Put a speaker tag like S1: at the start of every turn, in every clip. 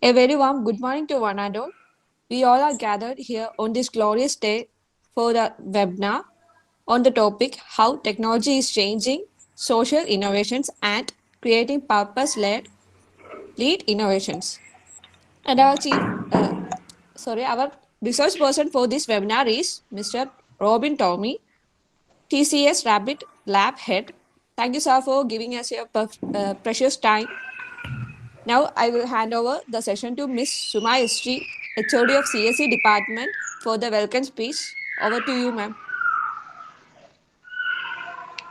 S1: A very warm good morning to one and all. We all are gathered here on this glorious day for the webinar on the topic how technology is changing social innovations and creating purpose-led lead innovations. And our research person for this webinar is Mr. Robin Tommy, TCS Rabbit Lab Head. Thank you, sir, for giving us your precious time. Now I will hand over the session to Ms. Suma SG, HOD of CSE department for the welcome speech. Over to you, ma'am.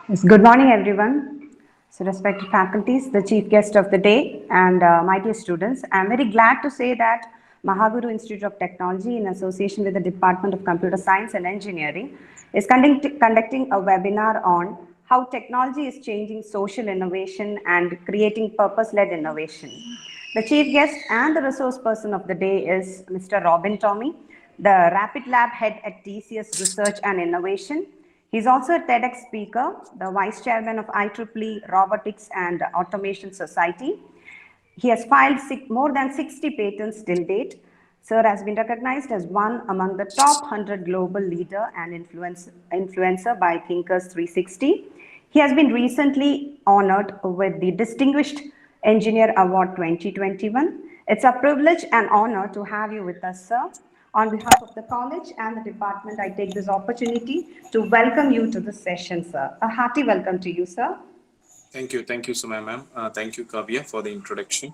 S2: Yes, good morning, everyone. So, respected faculties, the chief guest of the day, and my dear students, I am very glad to say that Mahaguru Institute of Technology, in association with the Department of Computer Science and Engineering, is conducting a webinar on how technology is changing social innovation and creating purpose-led innovation. The chief guest and the resource person of the day is Mr. Robin Tommy, the Rapid Lab Head at TCS Research and Innovation. He's also a TEDx speaker, the Vice Chairman of IEEE Robotics and Automation Society. He has filed more than 60 patents till date. Sir has been recognized as one among the top 100 global leader and influencer by Thinkers 360. He has been recently honored with the Distinguished Engineer Award 2021. It's a privilege and honor to have you with us, sir. On behalf of the college and the department, I take this opportunity to welcome you to this session, sir. A hearty welcome to you, sir.
S3: Thank you, Suma ma'am. Thank you, Kavya, for the introduction.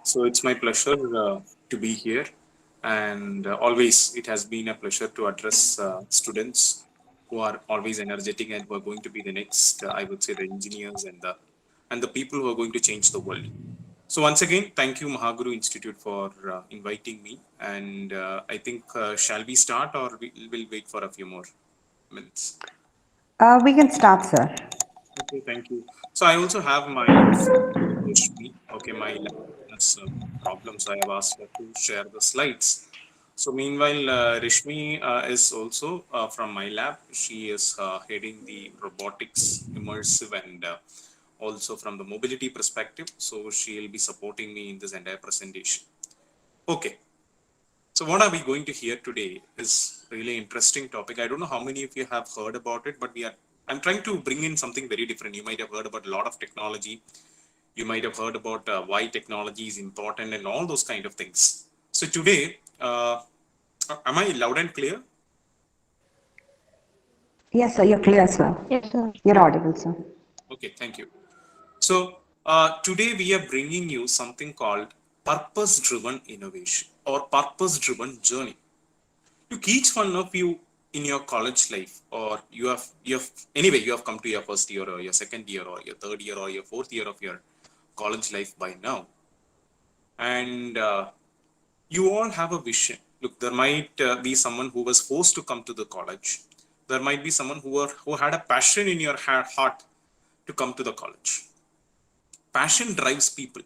S3: So it's my pleasure to be here, and always it has been a pleasure to address students who are always energetic and who are going to be the next, I would say, the engineers and the people who are going to change the world. So once again, thank you, Mahaguru Institute, for inviting me. And I think, shall we start, or we'll wait for a few more minutes?
S2: We can start, sir.
S3: Okay, thank you. So I also have my Rishmi. Okay, my lab has problems. I have asked her to share the slides. So meanwhile, Rishmi is also from my lab. She is heading the robotics, immersive, and also from the mobility perspective. So she'll be supporting me in this entire presentation. Okay. So what are we going to hear today is really interesting topic. I don't know how many of you have heard about it, but I'm trying to bring in something very different. You might have heard about a lot of technology. You might have heard about why technology is important and all those kind of things. So today, am I loud and clear?
S2: Yes, sir, you're clear, sir.
S1: Yes, sir.
S2: You're audible, sir.
S3: Okay, thank you. So today we are bringing you something called purpose-driven innovation or purpose-driven journey. Look, each one of you in your college life, or you have anyway, you have come to your first year or your second year or your third year or your fourth year of your college life by now, and you all have a vision. Look, there might be someone who was forced to come to the college. There might be someone who had a passion in your heart to come to the college. Passion drives people.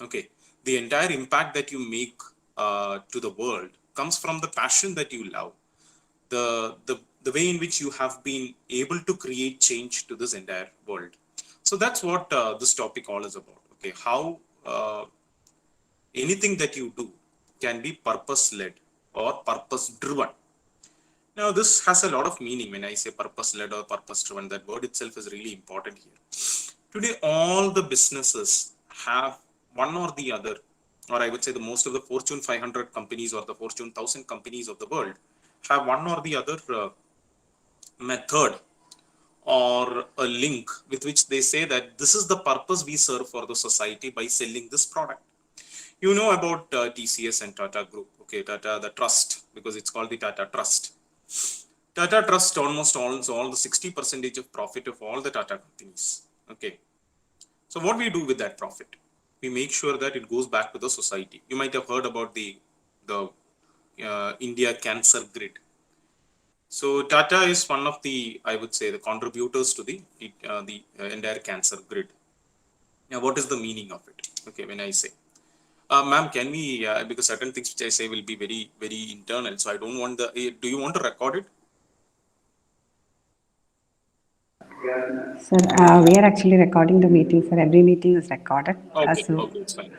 S3: Okay, the entire impact that you make to the world comes from the passion that you love, the way in which you have been able to create change to this entire world. So that's what this topic all is about. Okay, how anything that you do can be purpose led or purpose driven. Now this has a lot of meaning. When I say purpose led or purpose driven, that word itself is really important here. Today all the businesses have one or the other, or I would say the most of the Fortune 500 companies or the Fortune 1000 companies of the world have one or the other method or a link with which they say that this is the purpose we serve for the society by selling this product. You know about TCS and Tata Group. Okay, Tata, the trust, because it's called the Tata Trust. Tata Trust almost owns all the 60% of profit of all the Tata companies. Okay. So what we do with that profit? We make sure that it goes back to the society. You might have heard about the India Cancer Grid. So Tata is one of the, I would say, the contributors to the entire cancer grid. Now, what is the meaning of it? Okay, when I say, ma'am, can we, because certain things which I say will be very, very internal. So I don't want do you want to record it?
S2: Sir, we are actually recording the meeting, sir. Every meeting is recorded.
S3: Okay,
S2: So
S3: okay, it's fine.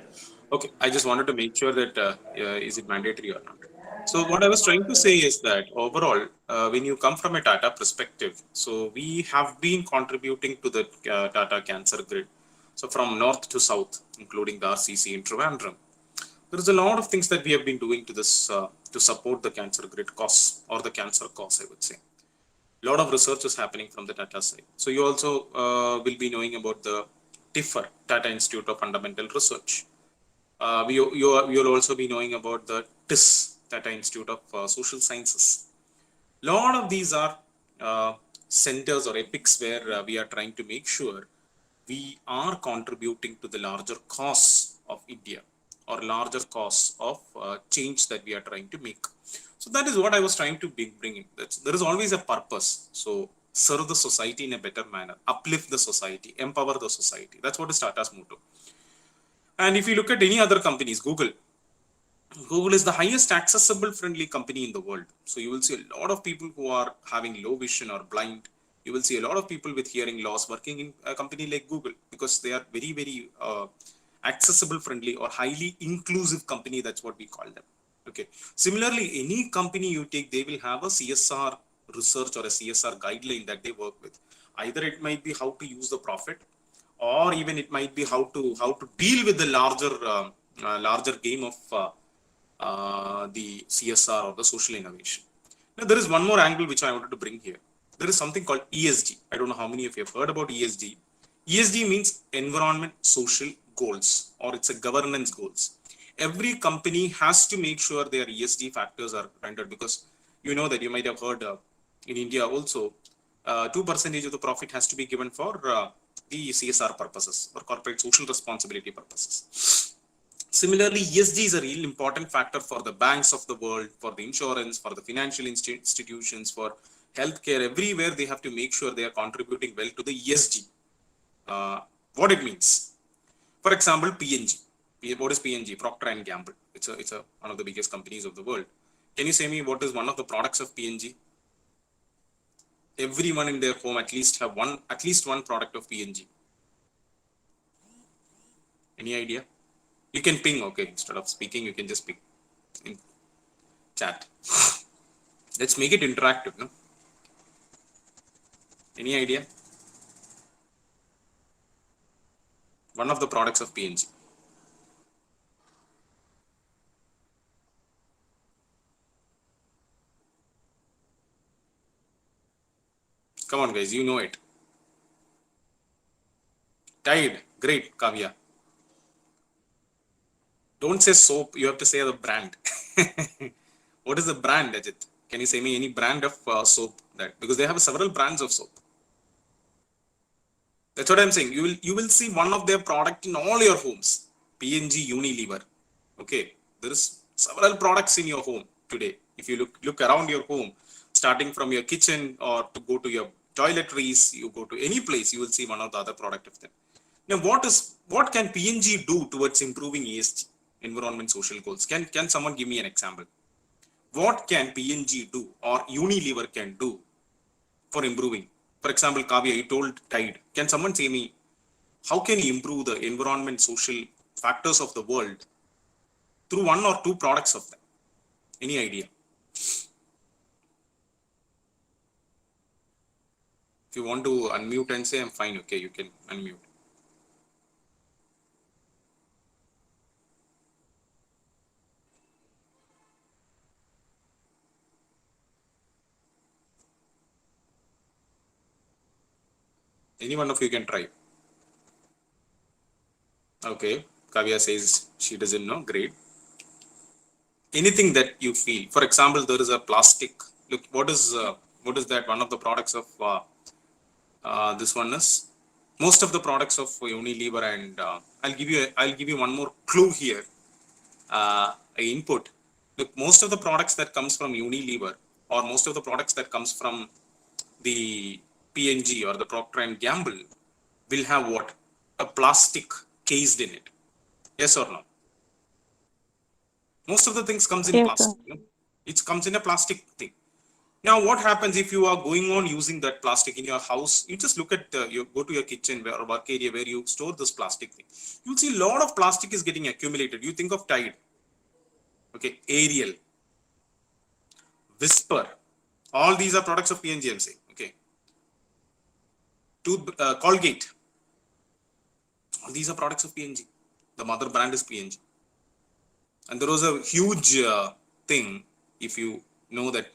S3: Okay, I just wanted to make sure that is it mandatory or not. So what I was trying to say is that overall, when you come from a Tata perspective, so we have been contributing to the Tata Cancer Grid. So from north to south, including the RCC in Trivandrum, there is a lot of things that we have been doing to this to support the cancer grid cause or the cancer cause, I would say. A lot of research is happening from the Tata side. So you also will be knowing about the TIFR, Tata Institute of Fundamental Research. You'll also be knowing about the TIS, Tata Institute of Social Sciences. A lot of these are centers or epics where we are trying to make sure we are contributing to the larger cause of India or larger cause of change that we are trying to make. So that is what I was trying to bring in. There is always a purpose. So serve the society in a better manner, uplift the society, empower the society. That's what is Tata's motto. And if you look at any other companies, Google is the highest accessible friendly company in the world. So you will see a lot of people who are having low vision or blind. You will see a lot of people with hearing loss working in a company like Google because they are very, very accessible friendly or highly inclusive company. That's what we call them. Okay. Similarly, any company you take, they will have a CSR research or a CSR guideline that they work with. Either it might be how to use the profit, or even it might be how to deal with the larger game of the CSR or the social innovation. Now, there is one more angle which I wanted to bring here. There is something called ESG. I don't know how many of you have heard about ESG. ESG means environment social goals, or it's a governance goals. Every company has to make sure their ESG factors are rendered, because you know that you might have heard in India also 2% of the profit has to be given for the CSR purposes or corporate social responsibility purposes. Similarly, ESG is a real important factor for the banks of the world, for the insurance, for the financial institutions, for healthcare. Everywhere they have to make sure they are contributing well to the ESG. What it means? For example, PNG. What is PNG? Procter and Gamble. It's one of the biggest companies of the world. Can you say me what is one of the products of PNG? Everyone in their home at least have at least one product of PNG. Any idea? You can ping, okay. Instead of speaking, you can just ping in chat. Let's make it interactive, no? Any idea? One of the products of PNG. Come on, guys, you know it. Tide. Great, Kavya. Don't say soap, you have to say the brand. What is the brand, Ajit? Can you say me any brand of soap that? Because they have several brands of soap. That's what I'm saying. You will see one of their product in all your homes. PNG Unilever. Okay. There is several products in your home today. If you look around your home, starting from your kitchen or to go to your toiletries, you go to any place, you will see one or the other product of them. Now, what can PNG do towards improving ESG, environment social goals? Can someone give me an example? What can PNG do or Unilever can do for improving? For example, Kavya, you told Tide. Can someone say me how can you improve the environment social factors of the world through one or two products of them? Any idea? If you want to unmute and say I'm fine, okay, you can unmute. Any one of you can try. Okay, Kavya says she doesn't know. Great. Anything that you feel. For example, there is a plastic. Look, what is that? One of the products of this one is most of the products of Unilever, and I'll give you one more clue here. Input. Look, most of the products that comes from Unilever or most of the products that comes from the PNG or the Procter and Gamble will have what? A plastic cased in it. Yes or no? Most of the things comes in
S4: Yes, sir.
S3: plastic. It comes in a plastic thing. Now, what happens if you are going on using that plastic in your house? You just look at, you go to your kitchen or work area where you store this plastic thing. You'll see a lot of plastic is getting accumulated. You think of Tide, okay, Ariel, Whisper. All these are products of P&G, I'm saying, okay. Colgate. All these are products of P&G. The mother brand is P&G. And there was a huge thing, if you know that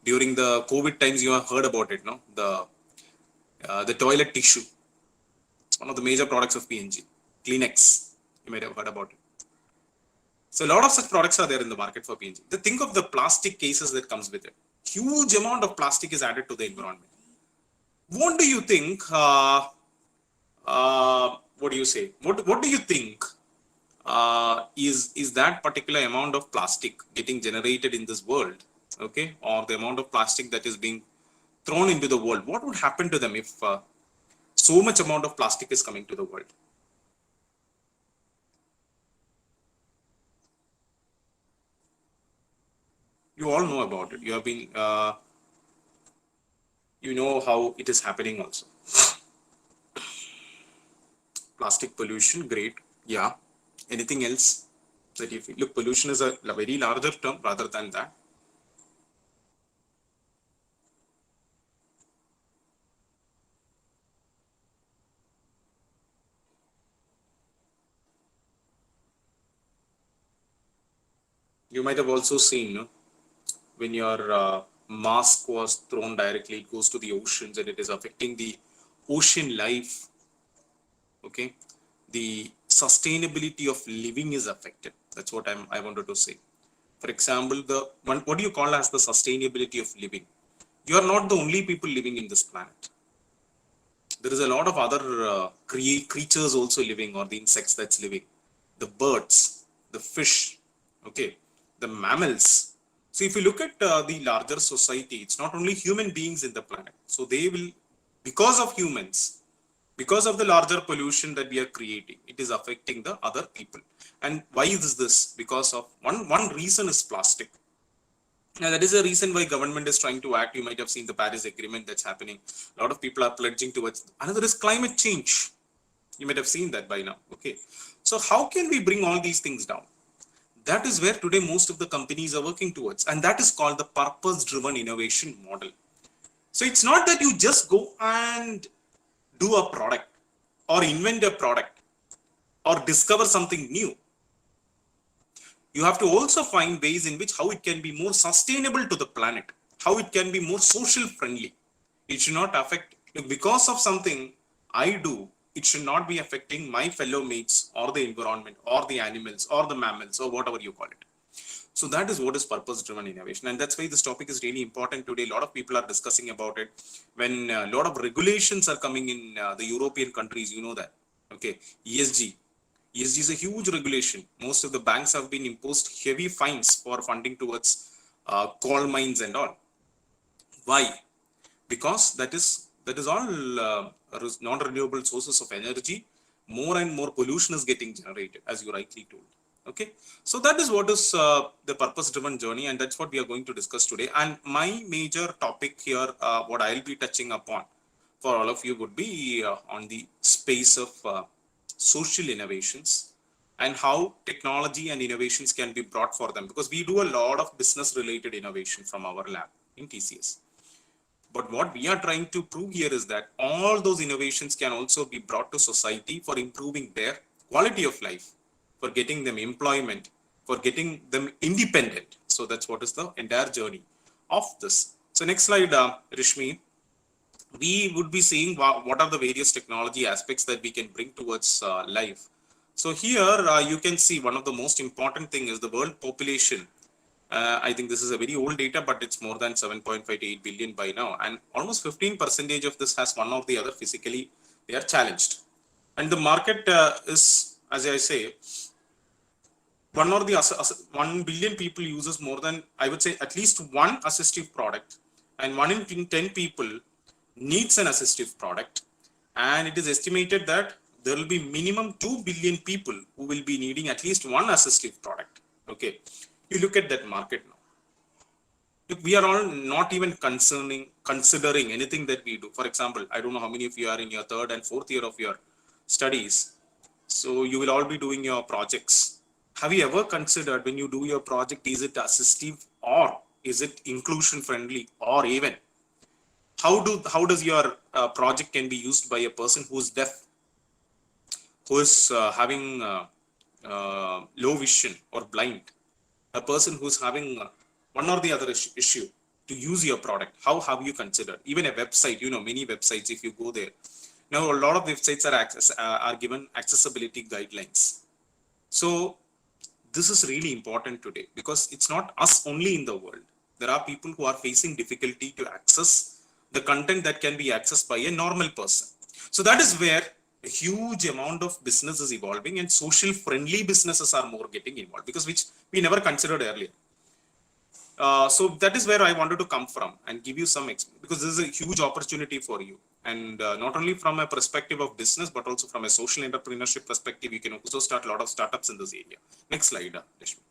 S3: during the COVID times, you have heard about it, no? The toilet tissue. It's one of the major products of P&G. Kleenex, you might have heard about it. So a lot of such products are there in the market for P&G. Think of the plastic cases that comes with it. Huge amount of plastic is added to the environment. What do you think? What do you say? What do you think is that particular amount of plastic getting generated in this world, okay, or the amount of plastic that is being thrown into the world? What would happen to them if so much amount of plastic is coming to the world? You all know about it. You have been, you know how it is happening also. Plastic pollution, great. Yeah. Anything else that you feel? Look, pollution is a very larger term rather than that. You might have also seen, no? When your mask was thrown directly, it goes to the oceans and it is affecting the ocean life. Okay, the sustainability of living is affected. That's what I wanted to say. For example, what do you call as the sustainability of living? You are not the only people living in this planet. There is a lot of other creatures also living, or the insects that's living, the birds, the fish, okay, the mammals. So if you look at the larger society, it's not only human beings in the planet. So they will, because of humans, because of the larger pollution that we are creating, it is affecting the other people. And why is this? Because of one reason is plastic. Now, that is the reason why government is trying to act. You might have seen the Paris Agreement that's happening. A lot of people are pledging towards. Another is climate change. You might have seen that by now. Okay. So how can we bring all these things down? That is where today most of the companies are working towards. And that is called the purpose-driven innovation model. So it's not that you just go and do a product or invent a product or discover something new. You have to also find ways in which how it can be more sustainable to the planet, how it can be more social friendly. It should not affect, because of something I do, it should not be affecting my fellow mates or the environment or the animals or the mammals or whatever you call it. So that is what is purpose-driven innovation. And that's why this topic is really important today. A lot of people are discussing about it. When a lot of regulations are coming in the European countries, you know that. Okay, ESG. ESG is a huge regulation. Most of the banks have been imposed heavy fines for funding towards coal mines and all. Why? Because that is all non-renewable sources of energy. More and more pollution is getting generated, as you rightly told. Okay, so that is what is the purpose-driven journey, and that's what we are going to discuss today. And my major topic here, what I'll be touching upon for all of you, would be on the space of social innovations and how technology and innovations can be brought for them, because we do a lot of business-related innovation from our lab in TCS. But what we are trying to prove here is that all those innovations can also be brought to society for improving their quality of life, for getting them employment, for getting them independent. So that's what is the entire journey of this. So next slide, Rishmi. We would be seeing what are the various technology aspects that we can bring towards life. So here you can see one of the most important thing is the world population. I think this is a very old data, but it's more than 7.5 to 8 billion by now. And almost 15% of this has one or the other physically, they are challenged. And the market is, as I say, 1 billion people uses more than, I would say, at least one assistive product. And 1 in 10 people needs an assistive product. And it is estimated that there will be minimum 2 billion people who will be needing at least one assistive product. Okay. You look at that market now. we are all not even considering anything that we do. For example, I don't know how many of you are in your third and fourth year of your studies, so you will all be doing your projects. Have you ever considered, when you do your project, is it assistive or is it inclusion friendly, or even how does your project can be used by a person who is deaf, who is having low vision or blind, a person who's having one or the other issue, to use your product? How have you considered? Even a website, many websites, if you go there now, a lot of websites are given accessibility guidelines. So this is really important today, because it's not us only in the world. There are people who are facing difficulty to access the content that can be accessed by a normal person. So that is where a huge amount of business is evolving, and social friendly businesses are more getting involved, because which we never considered earlier. So that is where I wanted to come from and give you some because this is a huge opportunity for you, and not only from a perspective of business, but also from a social entrepreneurship perspective. You can also start a lot of startups in this area. Next slide, Rashmi.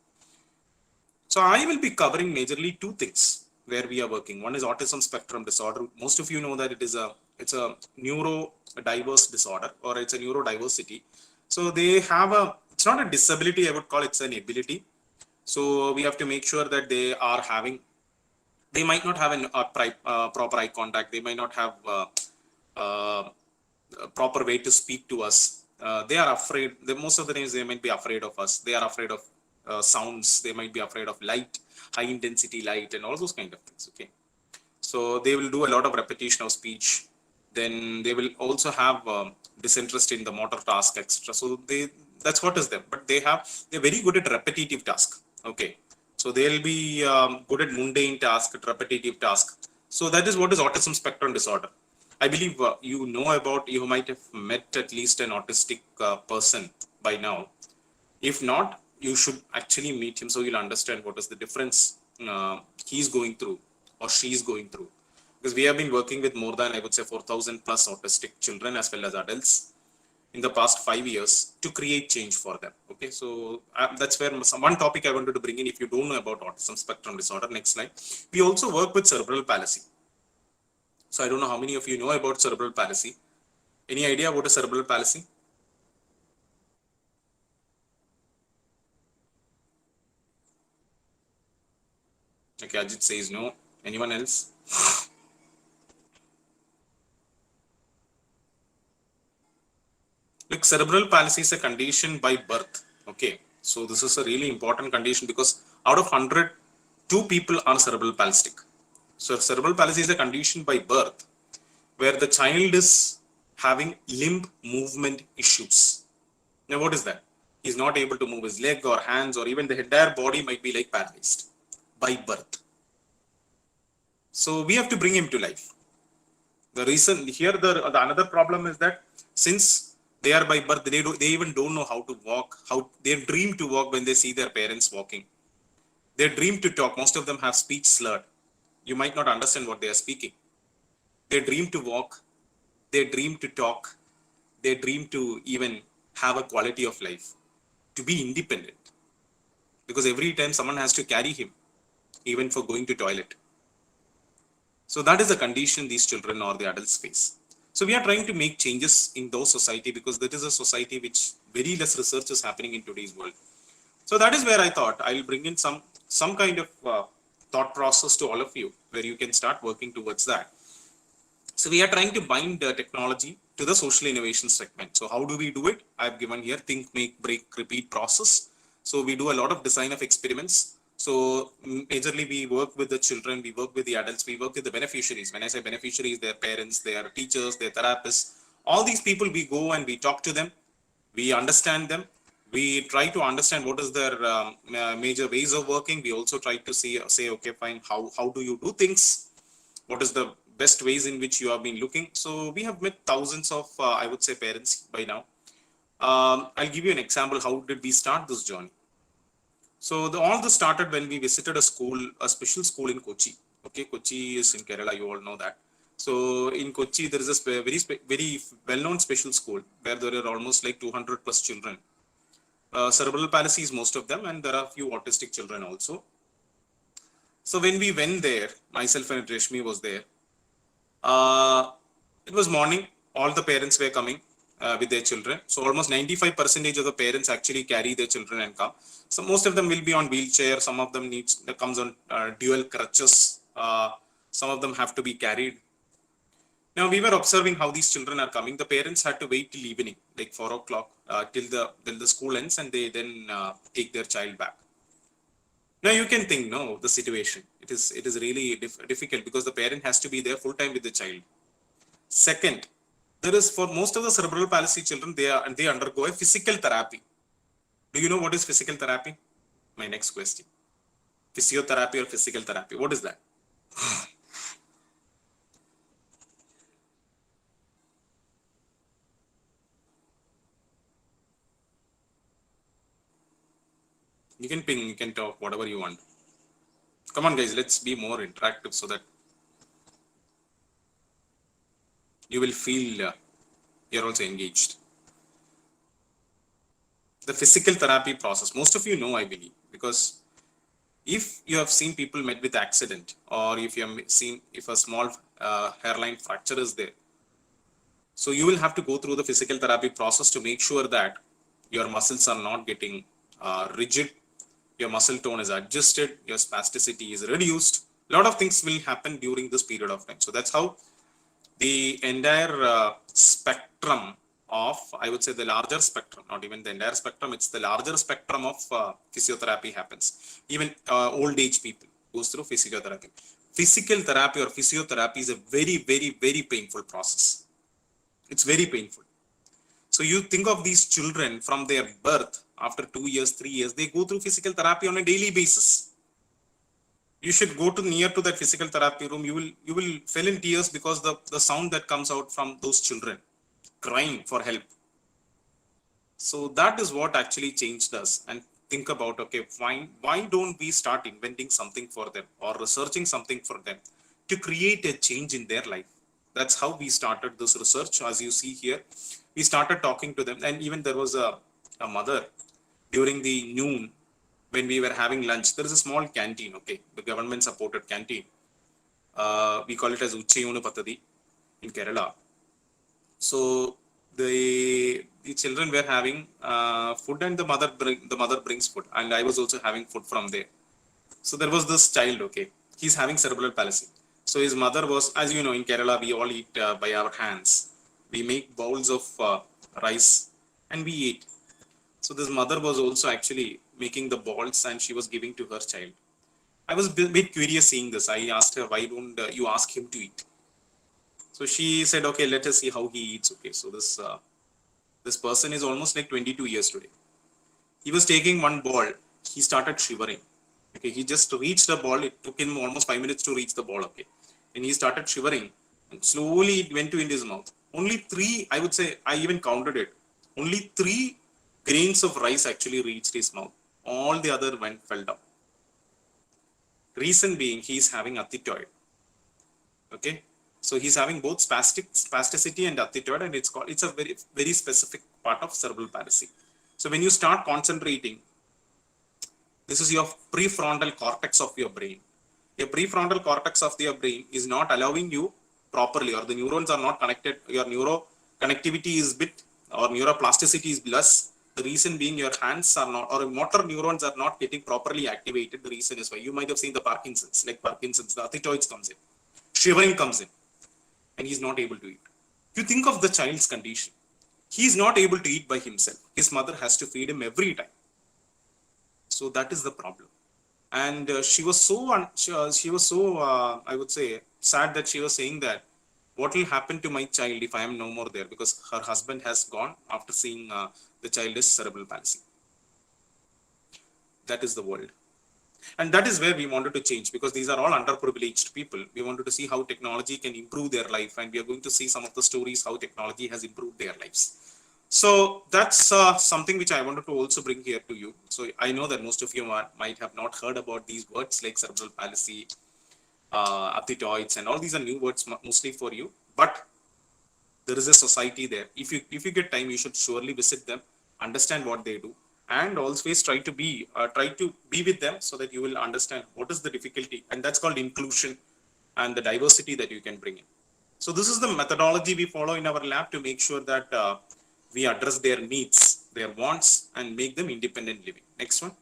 S3: So I will be covering majorly two things where we are working. One is autism spectrum disorder. Most of you know that it's a neurodiverse disorder, or it's a neurodiversity. So they have it's not a disability, I would call it's an ability. So we have to make sure that they might not have proper eye contact. They might not have a proper way to speak to us. They are afraid. Most of the times they might be afraid of us. They are afraid of sounds. They might be afraid of light, high intensity light, and all those kind of things. Okay. So they will do a lot of repetition of speech. Then they will also have disinterest in the motor task, etc. So that's what is them. But they're very good at repetitive task. Okay. So they'll be good at mundane task, at repetitive task. So that is what is autism spectrum disorder. I believe you might have met at least an autistic person by now. If not, you should actually meet him, so you'll understand what is the difference he's going through or she's going through. Because we have been working with more than, I would say, 4,000 plus autistic children as well as adults in the past 5 years to create change for them. Okay, so that's where one topic I wanted to bring in. If you don't know about autism spectrum disorder, next slide. We also work with cerebral palsy. So I don't know how many of you know about cerebral palsy. Any idea what is cerebral palsy? Okay, Ajit says no. Anyone else? Like, cerebral palsy is a condition by birth. Okay, so this is a really important condition, because out of 100, 2 people are cerebral palsic. So cerebral palsy is a condition by birth where the child is having limb movement issues. Now what is that? He's not able to move his leg or hands, or even the entire body might be like paralyzed by birth. So we have to bring him to life. The reason here, the another problem is that since they are by birth, they even don't know how to walk, how they dream to walk when they see their parents walking. They dream to talk. Most of them have speech slurred. You might not understand what they are speaking. They dream to walk. They dream to talk. They dream to even have a quality of life, to be independent. Because every time someone has to carry him, even for going to toilet. So that is a condition these children or the adults face. So we are trying to make changes in those society, because that is a society which very less research is happening in today's world. So that is where I thought I'll bring in some kind of thought process to all of you, where you can start working towards that. So we are trying to bind technology to the social innovation segment. So how do we do it? I've given here think, make, break, repeat process. So we do a lot of design of experiments. So majorly we work with the children, we work with the adults, we work with the beneficiaries. When I say beneficiaries, their parents, their teachers, their therapists, all these people, we go and we talk to them, we understand them, we try to understand what is their major ways of working. We also try to say, okay, fine, how do you do things? What is the best ways in which you have been looking? So we have met thousands of, I would say, parents by now. I'll give you an example. How did we start this journey? So all this started when we visited a special school in Kochi. Okay, Kochi is in Kerala, you all know that. So in Kochi, there is a very well-known special school where there are almost like 200 plus children. Cerebral palsy is most of them, and there are a few autistic children also. So when we went there, myself and Rashmi was there. Uh, it was morning. All the parents were coming with their children. So almost 95% of the parents actually carry their children and come. So most of them will be on wheelchair. Some of them comes on dual crutches. Some of them have to be carried. Now we were observing how these children are coming. The parents had to wait till evening, like 4 o'clock, till the school ends, and they then take their child back. Now you can think, no, the situation. It is really difficult because the parent has to be there full time with the child. Second, there is for most of the cerebral palsy children, they undergo a physical therapy. Do you know what is physical therapy? My next question. Physiotherapy or physical therapy? What is that? You can ping, you can talk, whatever you want. Come on, guys, let's be more interactive so that you will feel you're also engaged. The physical therapy process, most of you know, I believe, because if you have seen people met with accident, or if you have seen if a small hairline fracture is there, so you will have to go through the physical therapy process to make sure that your muscles are not getting rigid, your muscle tone is adjusted, your spasticity is reduced. A lot of things will happen during this period of time. So that's how the entire spectrum of, I would say the larger spectrum, not even the entire spectrum, it's the larger spectrum of physiotherapy happens. Even old age people goes through physiotherapy. Physical therapy or physiotherapy is a very, very, very painful process. It's very painful. So you think of these children from their birth, after 2 years, 3 years, they go through physical therapy on a daily basis. You should go to near to that physical therapy room. You will fell in tears because the sound that comes out from those children crying for help. So that is what actually changed us. And think about, okay, why don't we start inventing something for them or researching something for them to create a change in their life? That's how we started this research. As you see here, we started talking to them, and even there was a mother during the noon when we were having lunch. There is a small canteen, okay, the government supported canteen. We call it as Uchayunu Pathadi in Kerala. So the children were having food, and the mother brings food, and I was also having food from there. So there was this child, okay, he's having cerebral palsy. So his mother was, as you know, in Kerala we all eat by our hands. We make bowls of rice and we eat. So this mother was also actually making the balls and she was giving to her child. I was a bit curious seeing this. I asked her, why don't you ask him to eat? So she said, okay, let us see how he eats. Okay, so this person is almost like 22 years today. He was taking one ball. He started shivering. Okay, he just reached the ball. It took him almost 5 minutes to reach the ball. Okay, and he started shivering, and slowly it went into his mouth. Only three, I would say, I even counted it. Only 3 grains of rice actually reached his mouth. All the other fell down. Reason being, he is having athetoid. Okay, so he's having both spasticity and athetoid, and it's a very, very specific part of cerebral palsy. So when you start concentrating, this is your prefrontal cortex of your brain. Your prefrontal cortex of your brain is not allowing you properly, or the neurons are not connected. Your neuro connectivity is bit, or neuroplasticity is less. The reason being your hands are not, or motor neurons are not getting properly activated. The reason is why you might have seen the Parkinson's, like Parkinson's, the athetoids comes in, shivering comes in, and he's not able to eat. You think of the child's condition. He is not able to eat by himself. His mother has to feed him every time. So that is the problem. And she was so I would say sad that she was saying that what will happen to my child if I am no more there, because her husband has gone after seeing the child is cerebral palsy. That is the world. And that is where we wanted to change, because these are all underprivileged people. We wanted to see how technology can improve their life, and we are going to see some of the stories how technology has improved their lives. So that's something which I wanted to also bring here to you. So I know that most of you might have not heard about these words like cerebral palsy, athetoids, and all these are new words mostly for you. But there is a society there. If you get time, you should surely visit them, understand what they do, and always try to be with them so that you will understand what is the difficulty, and that's called inclusion and the diversity that you can bring in. So this is the methodology we follow in our lab to make sure that we address their needs, their wants, and make them independent living. Next one.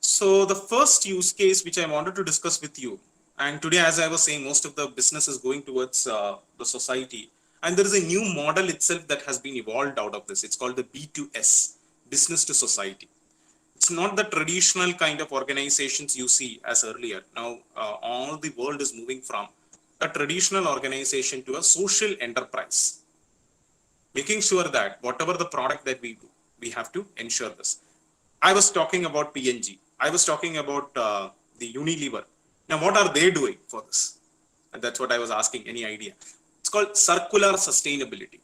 S3: So the first use case which I wanted to discuss with you, and today, as I was saying, most of the business is going towards the society, and there is a new model itself that has been evolved out of this. It's called the B2S, business to society. It's not the traditional kind of organizations you see as earlier. Now, all the world is moving from a traditional organization to a social enterprise, making sure that whatever the product that we do, we have to ensure this. I was talking about PNG. I was talking about the Unilever. Now, what are they doing for this? And that's what I was asking. Any idea? It's called circular sustainability.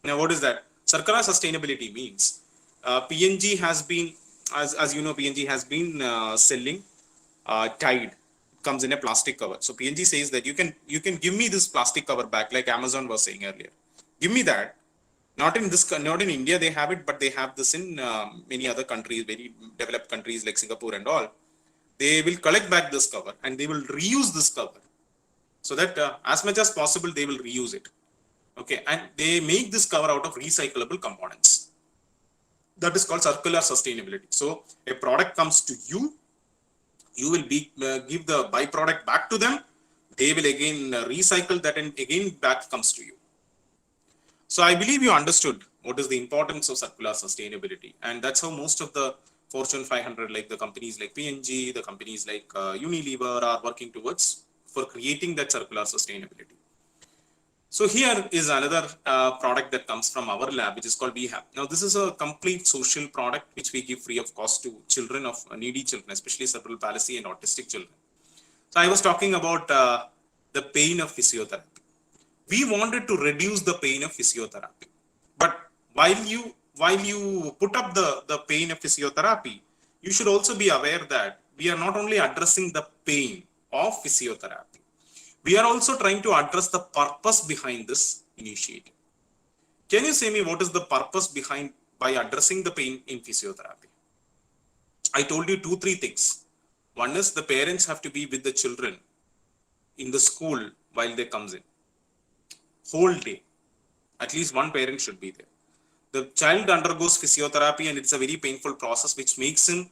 S3: Now, what is that? Circular sustainability means PNG has been, as you know, PNG has been selling Tide. It comes in a plastic cover. So PNG says that you can give me this plastic cover back, like Amazon was saying earlier. Give me that. Not in India they have it, but they have this in many other countries, very developed countries like Singapore and all. They will collect back this cover and they will reuse this cover, so that as much as possible they will reuse it. Okay, and they make this cover out of recyclable components. That is called circular sustainability. So a product comes to you, you will be give the byproduct back to them. They will again recycle that, and again back comes to you. So I believe you understood what is the importance of circular sustainability, and that's how most of the Fortune 500, like the companies like P&G, the companies like Unilever, are working towards for creating that circular sustainability. So here is another product that comes from our lab, which is called VHAP. Now, this is a complete social product which we give free of cost to children of needy children, especially cerebral palsy and autistic children. So I was talking about the pain of physiotherapy. We wanted to reduce the pain of physiotherapy, but while you put up the pain of physiotherapy, you should also be aware that we are not only addressing the pain of physiotherapy, we are also trying to address the purpose behind this initiative. Can you say me what is the purpose behind by addressing the pain in physiotherapy? I told you 2 3 things. One is the parents have to be with the children in the school while they comes in whole day. At least one parent should be there. The child undergoes physiotherapy and it's a very painful process which makes him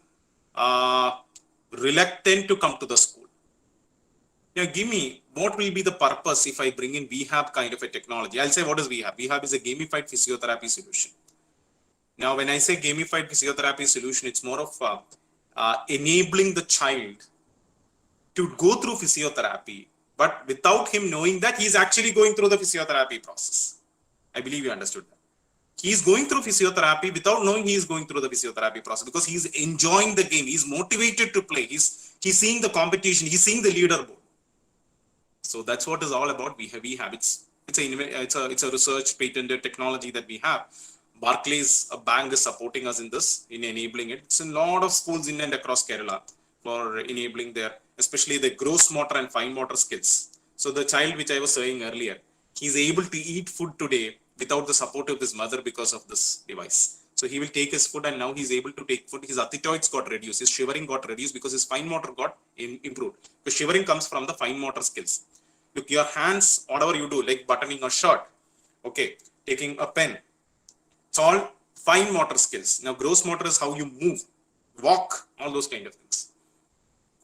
S3: uh, reluctant to come to the school. Now, give me what will be the purpose if I bring in VHAB kind of a technology. I'll say what is VHAB. VHAB is a gamified physiotherapy solution. Now, when I say gamified physiotherapy solution, it's more of enabling the child to go through physiotherapy, but without him knowing that he's actually going through the physiotherapy process. I believe you understood that. He's going through physiotherapy without knowing he is going through the physiotherapy process, because he's enjoying the game. He's motivated to play. He's seeing the competition. He's seeing the leaderboard. So that's what is all about. We have it's a research patented technology that we have. Barclays, a bank, is supporting us in this, in enabling it. It's in a lot of schools in and across Kerala for enabling their, especially the gross motor and fine motor skills. So the child which I was saying earlier, he's able to eat food today without the support of his mother because of this device. So he will take his food and now he's able to take food. His athetoids got reduced, his shivering got reduced because his fine motor got improved. Because shivering comes from the fine motor skills. Look, your hands, whatever you do, like buttoning a shirt, okay, taking a pen, it's all fine motor skills. Now, gross motor is how you move, walk, all those kind of things.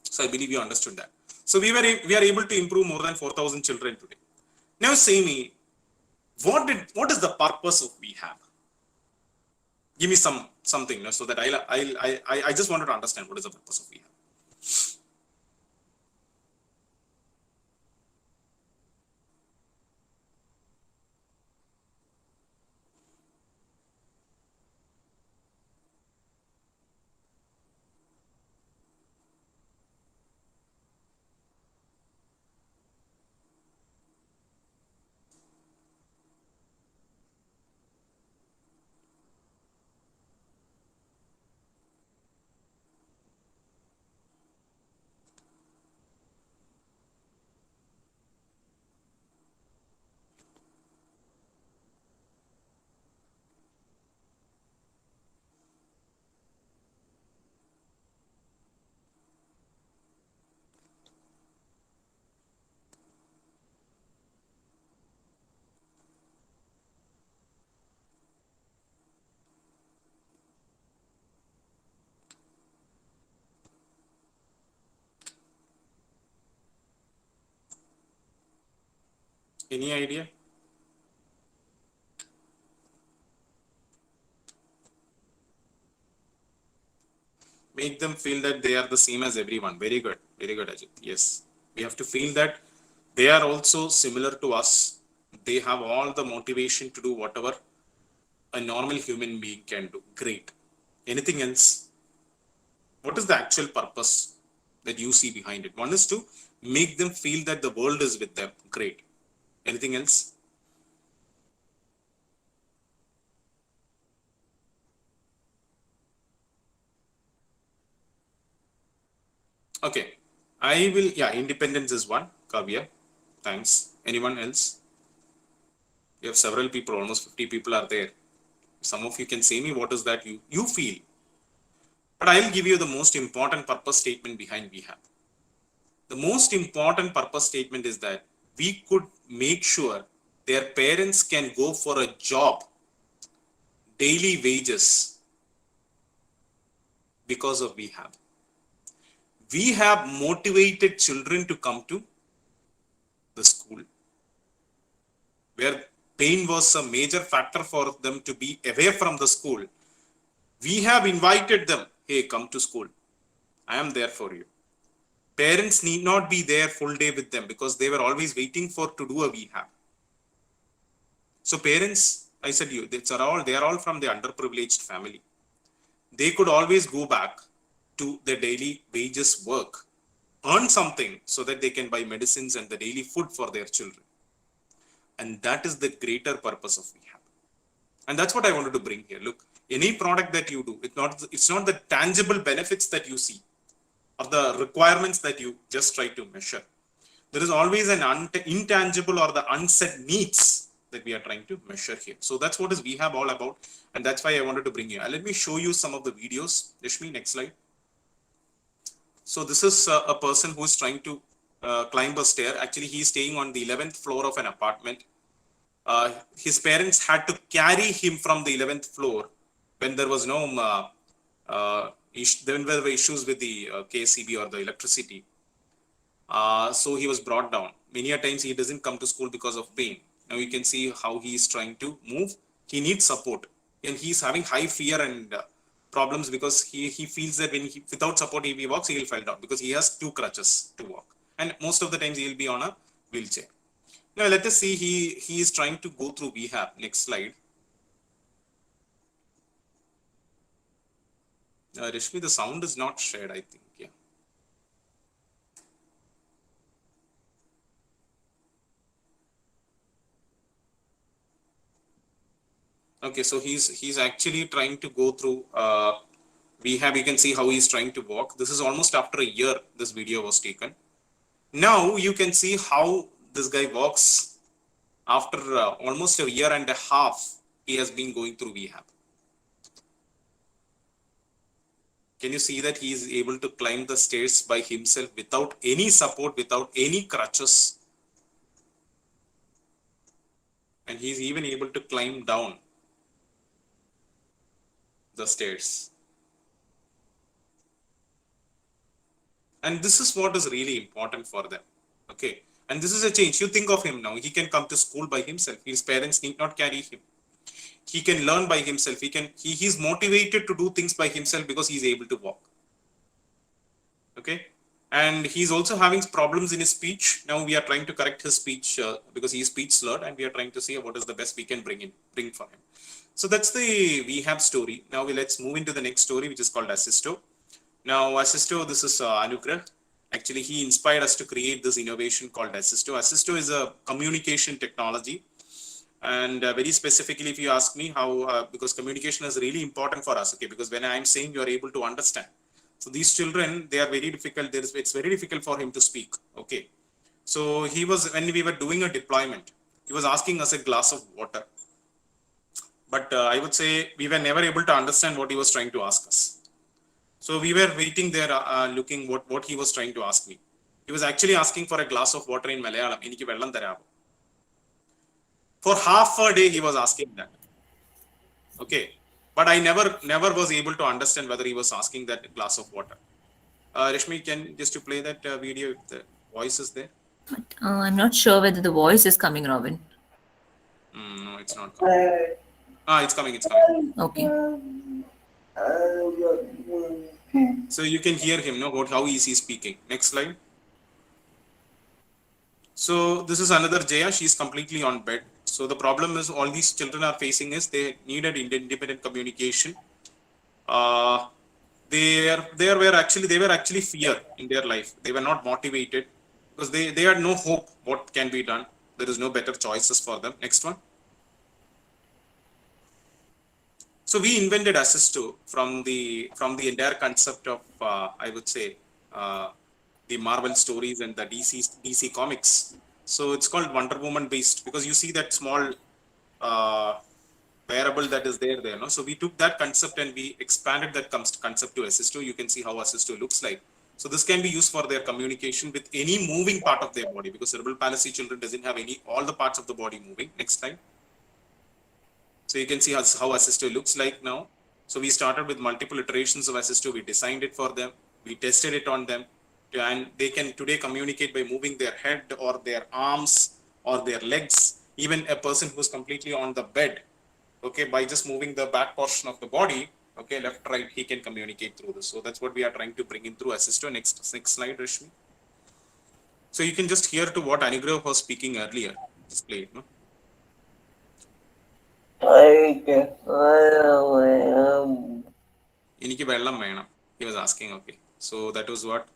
S3: So I believe you understood that. So we are able to improve more than 4,000 children today. Now, say me, what is the purpose of VHAB? Give me something, so that I just wanted to understand what is the purpose of VHAB. Any idea? Make them feel that they are the same as everyone. Very good. Very good, Ajit. Yes. We have to feel that they are also similar to us. They have all the motivation to do whatever a normal human being can do. Great. Anything else? What is the actual purpose that you see behind it? One is to make them feel that the world is with them. Great. Anything else? Okay. I will, yeah, independence is one. Kavya. Thanks. Anyone else? You have several people, almost 50 people are there. Some of you can say me what is that you feel. But I'll give you the most important purpose statement behind we have. The most important purpose statement is that we could make sure their parents can go for a job, daily wages, because of we have. We have motivated children to come to the school, where pain was a major factor for them to be away from the school. We have invited them, hey, come to school. I am there for you. Parents need not be there full day with them because they were always waiting for to do a VHAB. So parents, I said you, they are all from the underprivileged family. They could always go back to their daily wages work, earn something so that they can buy medicines and the daily food for their children. And that is the greater purpose of VHAB. And that's what I wanted to bring here. Look, any product that you do, it's not the tangible benefits that you see or the requirements that you just try to measure. There is always an intangible or the unsaid needs that we are trying to measure here. So that's what is we have all about. And that's why I wanted to bring you. Let me show you some of the videos. Rishmi, next slide. So this is a person who is trying to climb a stair. Actually, he is staying on the 11th floor of an apartment. His parents had to carry him from the 11th floor when there was no then there were issues with the KCB or the electricity. So he was brought down. Many a times he doesn't come to school because of pain. Now you can see how he is trying to move. He needs support, and he's having high fear and problems because he feels that without support if he walks, he will fall down because he has two crutches to walk, and most of the times he will be on a wheelchair. Now let us see. He is trying to go through VHAB. Next slide. Rishmi, the sound is not shared, I think. Yeah. Okay, so he's actually trying to go through VHAB. You can see how he's trying to walk. This is almost after a year this video was taken. Now you can see how this guy walks after almost a year and a half. He has been going through VHAB. Can you see that he is able to climb the stairs by himself without any support, without any crutches? And he's even able to climb down the stairs. And this is what is really important for them. Okay. And this is a change. You think of him now. He can come to school by himself. His parents need not carry him. He can learn by himself. He's motivated to do things by himself because he's able to walk. Okay. And he's also having problems in his speech. Now we are trying to correct his speech because he's speech slurred, and we are trying to see what is the best we can bring for him. So that's the VHAB story. Now let's move into the next story, which is called Assisto. Now Assisto, this is Anugrah. Actually, he inspired us to create this innovation called Assisto. Assisto is a communication technology. And very specifically, if you ask me how, because communication is really important for us, okay, because when I'm saying you are able to understand. So these children, they are very difficult. It's very difficult for him to speak, okay. So when we were doing a deployment, he was asking us a glass of water. But I would say we were never able to understand what he was trying to ask us. So we were waiting there, looking what he was trying to ask me. He was actually asking for a glass of water in Malayalam. Enikku vellam tharamo. For half a day, he was asking that. Okay. But I never was able to understand whether he was asking that glass of water. Rishmi, can just to play that video if the voice is there?
S4: But I'm not sure whether the voice is coming, Robin.
S3: No, it's not coming. It's coming. It's coming.
S4: Okay.
S3: So you can hear him, no? How is he speaking? Next slide. So this is another Jaya. She's completely on bed. So the problem is all these children are facing is they needed independent communication. They were actually fear in their life. They were not motivated because they had no hope what can be done. There is no better choices for them. Next one. So we invented Assisto from the entire concept of I would say the Marvel stories and the DC comics. So it's called Wonder Woman based because you see that small uh, variable that is there. No? So we took that concept and we expanded that concept to Assisto. You can see how Assisto looks like. So this can be used for their communication with any moving part of their body because cerebral palsy children doesn't have all the parts of the body moving. Next slide. So you can see how Assisto looks like now. So we started with multiple iterations of Assisto. We designed it for them. We tested it on them. And they can today communicate by moving their head or their arms or their legs. Even a person who's completely on the bed, okay, by just moving the back portion of the body, okay, left, right, he can communicate through this. So that's what we are trying to bring in through Assisto. Next slide, Rashmi. So you can just hear to what Anigrav was speaking earlier. Just play it, no? Iniki vellam venam. He was asking, okay. So that was what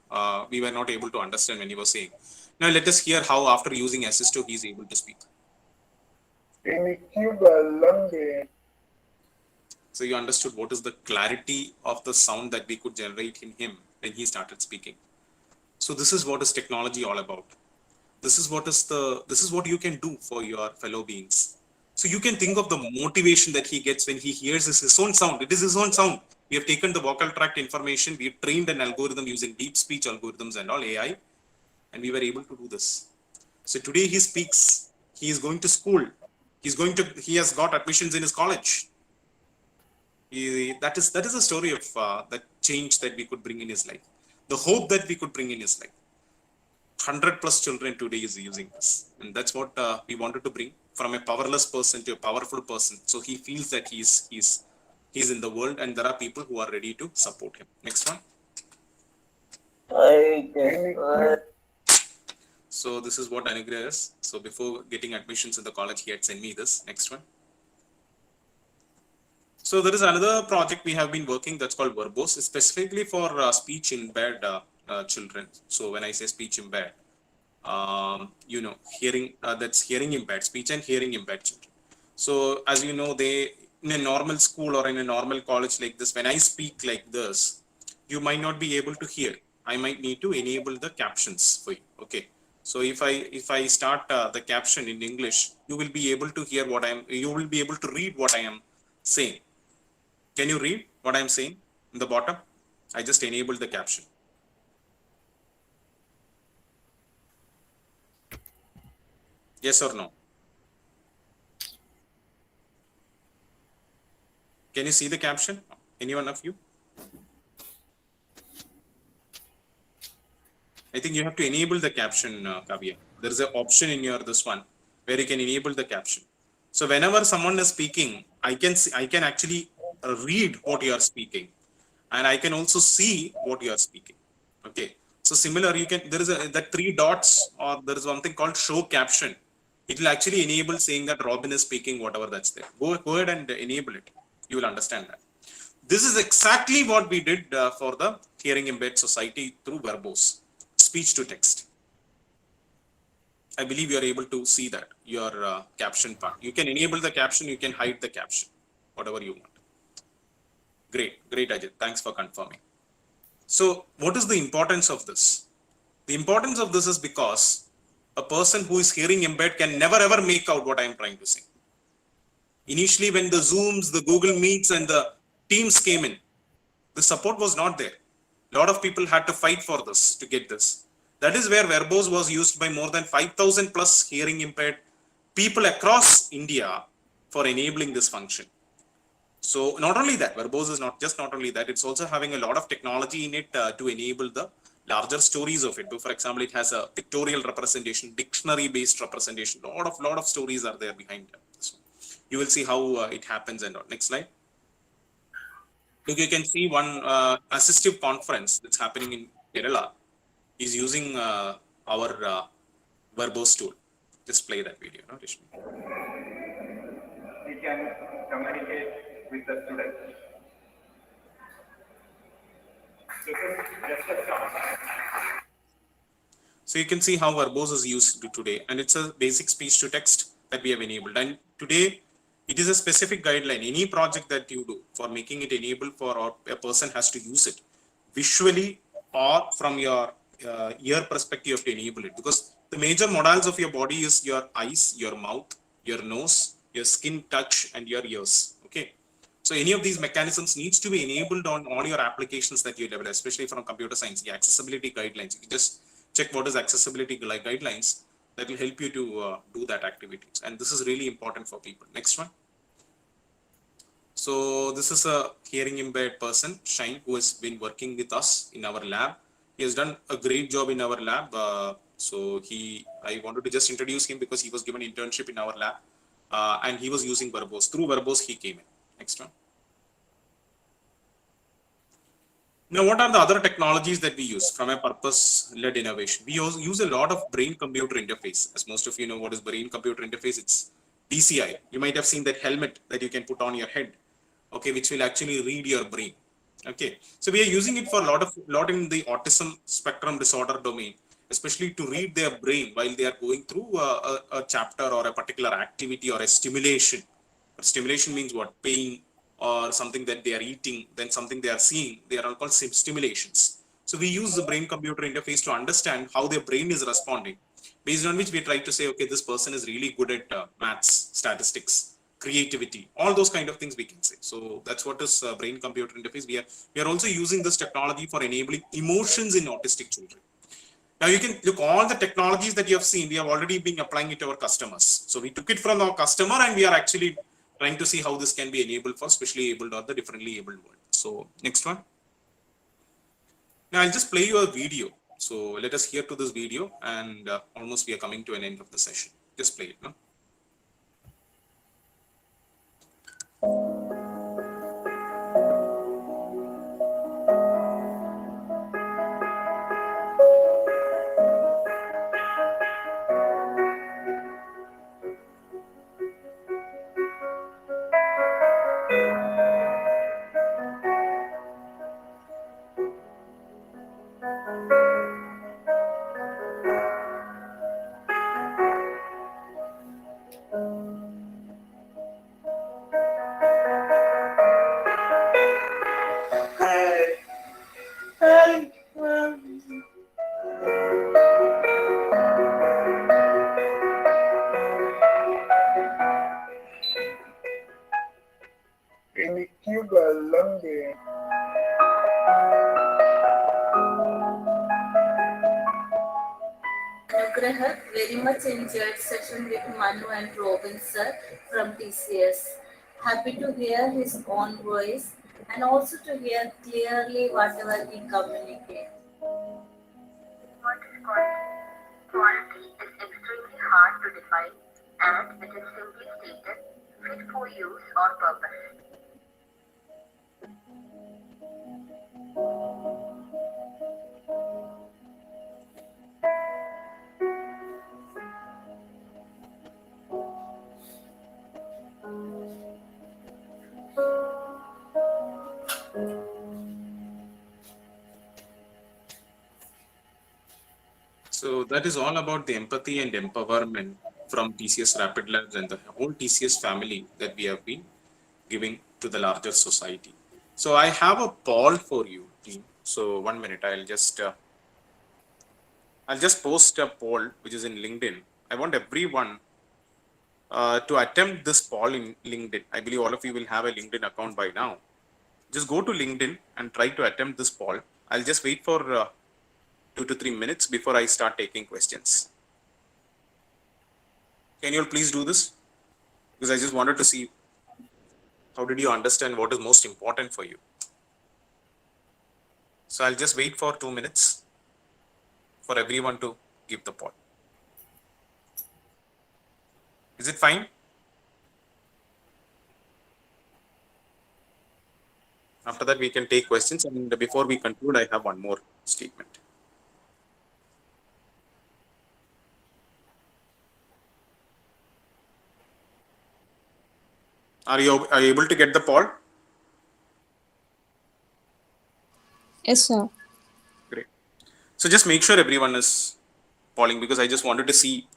S3: we were not able to understand when he was saying. Now let us hear how after using Assisto he is able to speak. So you understood what is the clarity of the sound that we could generate in him when he started speaking. So this is what is technology all about. This is what you can do for your fellow beings. So you can think of the motivation that he gets when he hears his own sound. It is his own sound. We have taken the vocal tract information. We have trained an algorithm using deep speech algorithms and all AI. And we were able to do this. So today he speaks. He is going to school. He has got admissions in his college. That is the story of that change that we could bring in his life. The hope that we could bring in his life. 100+ children today is using this, and that's what we wanted to bring from a powerless person to a powerful person. So he feels that he's in the world, and there are people who are ready to support him. Next one. So this is what Anugrah is. So before getting admissions in the college, he had sent me this. Next one. So there is another project we have been working that's called Verbose, specifically for speech impaired children. So when I say speech impaired, hearing that's hearing impaired, speech and hearing impaired children. So as you know, they in a normal school or in a normal college like this, when I speak like this, you might not be able to hear. I might need to enable the captions for you. Okay. So if I start the caption in English, you will be able to hear you will be able to read what I am saying. Can you read what I'm saying in the bottom? I just enabled the caption. Yes or no? Can you see the caption? Any one of you? I think you have to enable the caption, Kavya. There is an option in this one where you can enable the caption. So whenever someone is speaking, I can actually read what you are speaking, and I can also see what you are speaking. Okay. So similar, there is that 3 dots, or there is one thing called show caption. It will actually enable saying that Robin is speaking whatever that's there. Go ahead and enable it. You will understand that. This is exactly what we did for the Hearing Impaired Society through Verbose, speech to text. I believe you are able to see that, your caption part. You can enable the caption, you can hide the caption, whatever you want. Great, Ajit. Thanks for confirming. So what is the importance of this? The importance of this is because a person who is hearing impaired can never ever make out what I am trying to say. Initially, when the Zooms, the Google Meets, and the Teams came in, the support was not there. A lot of people had to fight for this, to get this. That is where Verbose was used by more than 5,000 plus hearing impaired people across India for enabling this function. So not only that, Verbose is not only that, it's also having a lot of technology in it to enable the larger stories of it. But for example, it has a pictorial representation, dictionary based representation. Lot of stories are there behind it. So you will see how it happens and all. Next slide. Look, you can see one assistive conference that's happening in Kerala is using our verbose tool. Just play that video, no, Rishmi?
S5: We can communicate with the students. This is just a start.
S3: So you can see how verbose is used today, and it's a basic speech to text that we have enabled. And today, it is a specific guideline. Any project that you do for making it enabled for, or a person has to use it visually or from your ear perspective, you have to enable it, because the major modals of your body is your eyes, your mouth, your nose, your skin touch, and your ears. Okay. So any of these mechanisms needs to be enabled on all your applications that you develop, especially from computer science. The accessibility guidelines. You just check what is accessibility guidelines. That will help you to do that activities. And this is really important for people. Next one. So this is a hearing impaired person, Shine, who has been working with us in our lab. He has done a great job in our lab. I wanted to just introduce him because he was given internship in our lab, and he was using verbose. Through verbose, he came in. Next one. Now, what are the other technologies that we use from a purpose-led innovation? We use a lot of brain-computer interface. As most of you know, what is brain-computer interface? It's DCI. You might have seen that helmet that you can put on your head, okay, which will actually read your brain. Okay, so we are using it for a lot in the autism spectrum disorder domain, especially to read their brain while they are going through a chapter or a particular activity or a stimulation. But stimulation means what? Pain or something that they are eating, then something they are seeing. They are all called stimulations. So we use the brain-computer interface to understand how their brain is responding, based on which we try to say, okay, this person is really good at maths, statistics, creativity, all those kind of things we can say. So that's what is brain-computer interface. We are also using this technology for enabling emotions in autistic children. Now you can look all the technologies that you have seen, we have already been applying it to our customers. So we took it from our customer and we are actually trying to see how this can be enabled for specially abled or the differently abled world. So next one. Now I'll just play you a video. So let us hear to this video, and almost we are coming to an end of the session. Just play it, no?
S5: എനിക്ക് വെള്ളം വേണം.
S4: Nugraha very much enjoyed session with Manu and Robin sir from TCS. Happy to hear his own voice and also to hear clearly whatever he communicates.
S6: What is quality? Quality is extremely hard to define, and it is simply stated fit for use or purpose.
S3: So that is all about the empathy and empowerment from TCS Rapid Labs and the whole TCS family that we have been giving to the larger society. So I have a poll for you, team. So 1 minute, I'll just post a poll which is in LinkedIn. I want everyone to attempt this poll in LinkedIn. I believe all of you will have a LinkedIn account by now. Just go to LinkedIn and try to attempt this poll. I'll just wait for 2 to 3 minutes before I start taking questions. Can you all please do this? Because I just wanted to see how did you understand what is most important for you. So I'll just wait for 2 minutes. for everyone to give the poll. Is it fine? After that, we can take questions. And before we conclude, I have one more statement. Are you able to get the poll?
S1: Yes, sir.
S3: Great. So just make sure everyone is polling, because I just wanted to see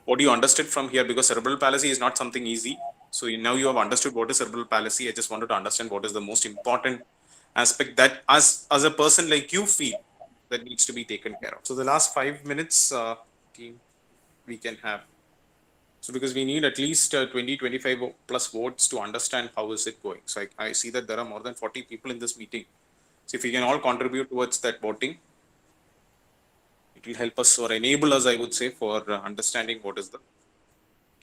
S3: what you understood from here, because cerebral palsy is not something easy. So now you have understood what is cerebral palsy. I just wanted to understand what is the most important aspect that as a person like you feel that needs to be taken care of. So the last 5 minutes, team, we can have. So because we need at least 20-25 plus votes to understand how is it going. So I see that there are more than 40 people in this meeting. So if we can all contribute towards that voting, it will help us or enable us, I would say, for understanding what is the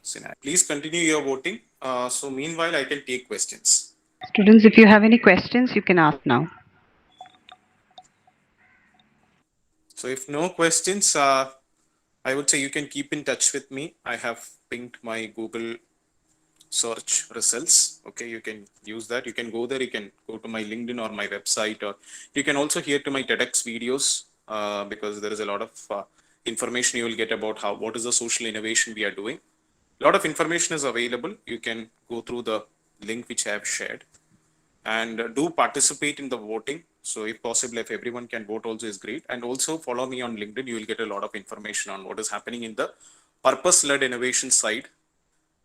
S3: scenario. Please continue your voting. So meanwhile, I can take questions.
S2: Students, if you have any questions, you can ask now.
S3: So if no questions, I would say you can keep in touch with me. I have pinged my Google search results. Okay, you can use that. You can go there. You can go to my LinkedIn or my website, or you can also hear to my TEDx videos, because there is a lot of information you will get about what is the social innovation we are doing. A lot of information is available. You can go through the link which I have shared, and do participate in the voting. So if possible, if everyone can vote also is great. And also follow me on LinkedIn. You will get a lot of information on what is happening in the purpose-led innovation side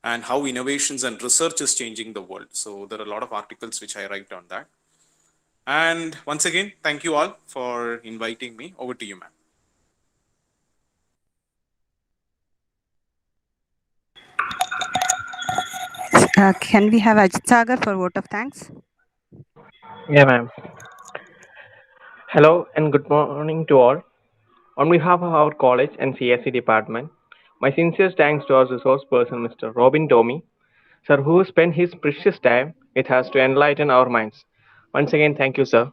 S3: and how innovations and research is changing the world. So there are a lot of articles which I write on that. And once again, thank you all for inviting me. Over to you, ma'am.
S2: Can we have Ajit Sagar for vote of thanks?
S7: Yeah, ma'am. Hello and good morning to all. On behalf of our college and CSE department, my sincere thanks to our resource person, Mr. Robin Tomey, sir, who spent his precious time with us to enlighten our minds. Once again, thank you, sir.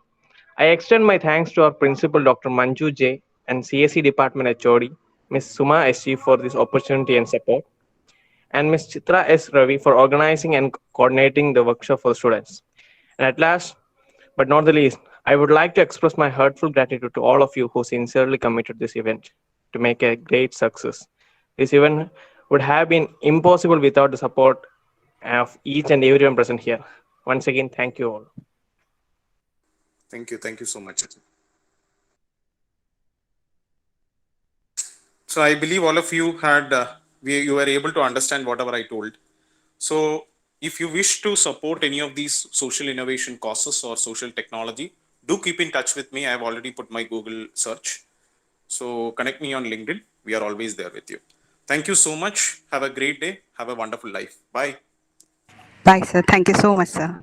S7: I extend my thanks to our principal, Dr. Manju J, and CSE department HOD, Ms. Suma SG, for this opportunity and support, and Ms. Chitra S. Ravi for organizing and coordinating the workshop for students. And at last, but not the least, I would like to express my heartfelt gratitude to all of you who sincerely committed this event to make a great success. This event would have been impossible without the support of each and everyone present here. Once again, thank you all.
S3: Thank you. Thank you so much. So I believe all of you had, you were able to understand whatever I told. So if you wish to support any of these social innovation causes or social technology, do keep in touch with me. I have already put my Google search. So connect me on LinkedIn. We are always there with you. Thank you so much. Have a great day. Have a wonderful life. Bye.
S2: Bye, sir. Thank you so much, sir.